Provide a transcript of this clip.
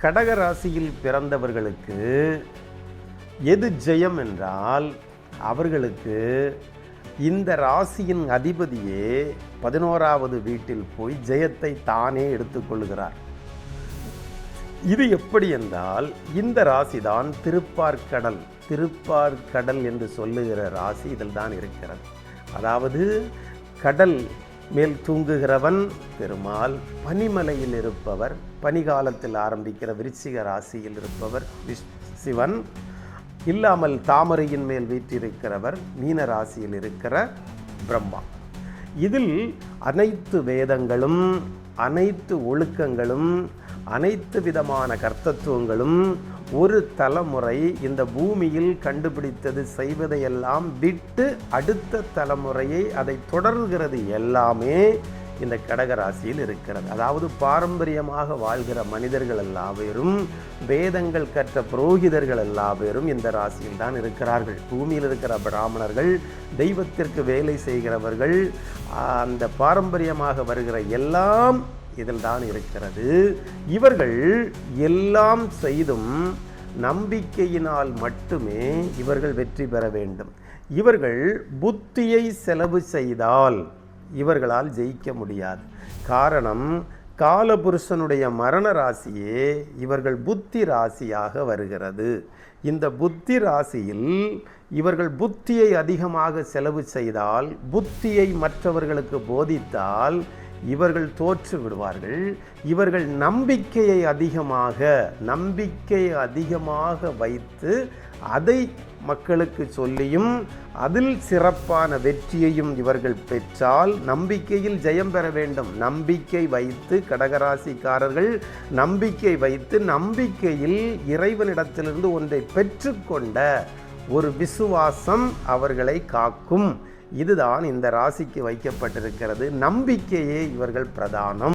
கடக ராசியில் பிறந்தவர்களுக்கு எது ஜெயம் என்றால், அவர்களுக்கு இந்த ராசியின் அதிபதியே 11வது வீட்டில் போய் ஜெயத்தை தானே எடுத்துக்கொள்கிறார். இது எப்படி என்றால், இந்த ராசிதான் திருப்பார்கடல். திருப்பார்கடல் என்று சொல்லுகிற ராசி இதில் தான் இருக்கிறது. அதாவது கடல் மேல் தூங்குகிறவன் பெருமாள், பனிமலையில் இருப்பவர், பனிகாலத்தில் ஆரம்பிக்கிற விருச்சிக ராசியில் இருப்பவர் சிவன், இல்லாமல் தாமரையின் மேல் வீற்றிருக்கிறவர் மீன ராசியில் இருக்கிற பிரம்மா. இதில் அனைத்து வேதங்களும், அனைத்து ஒழுக்கங்களும், அனைத்து விதமான கர்த்தத்துவங்களும் ஒரு தலைமுறை இந்த பூமியில் கண்டுபிடித்தது செய்வதையெல்லாம் விட்டு அடுத்த தலைமுறையை அதை தொடர்கிறது எல்லாமே இந்த கடகராசியில் இருக்கிறது. அதாவது பாரம்பரியமாக வாழ்கிற மனிதர்கள் எல்லாரும், வேதங்கள் கற்ற புரோகிதர்கள் எல்லாரும் இந்த ராசியில் தான் இருக்கிறார்கள். பூமியில் இருக்கிற பிராமணர்கள், தெய்வத்திற்கு வேலை செய்கிறவர்கள், அந்த பாரம்பரியமாக வருகிற எல்லாம் இதில் தான் இருக்கிறது. இவர்கள் எல்லாம் செய்தும் நம்பிக்கையினால் மட்டுமே இவர்கள் வெற்றி பெற வேண்டும். இவர்கள் புத்தியை செலவு செய்தால் இவர்களால் ஜெயிக்க முடியாது. காரணம், காலபுருஷனுடைய மரண ராசியே இவர்கள் புத்தி ராசியாக வருகிறது. இந்த புத்தி ராசியில் இவர்கள் புத்தியை அதிகமாக செலவு செய்தால், புத்தியை மற்றவர்களுக்கு போதித்தால் இவர்கள் தோற்று விடுவார்கள். இவர்கள் நம்பிக்கையை அதிகமாக வைத்து அதை மக்களுக்கு சொல்லியும் அதில் சிறப்பான வெற்றியையும் இவர்கள் பெற்றால், நம்பிக்கையில் ஜெயம் பெற வேண்டும். நம்பிக்கை வைத்து கடகராசிக்காரர்கள் நம்பிக்கை வைத்து நம்பிக்கையில் இறைவனிடத்திலிருந்து ஒன்றை பெற்றுக்கொண்ட ஒரு விசுவாசம் அவர்களை காக்கும். இதுதான் இந்த ராசிக்கு வைக்கப்பட்டிருக்கிறது. நம்பிக்கையே இவர்கள் பிரதானம்.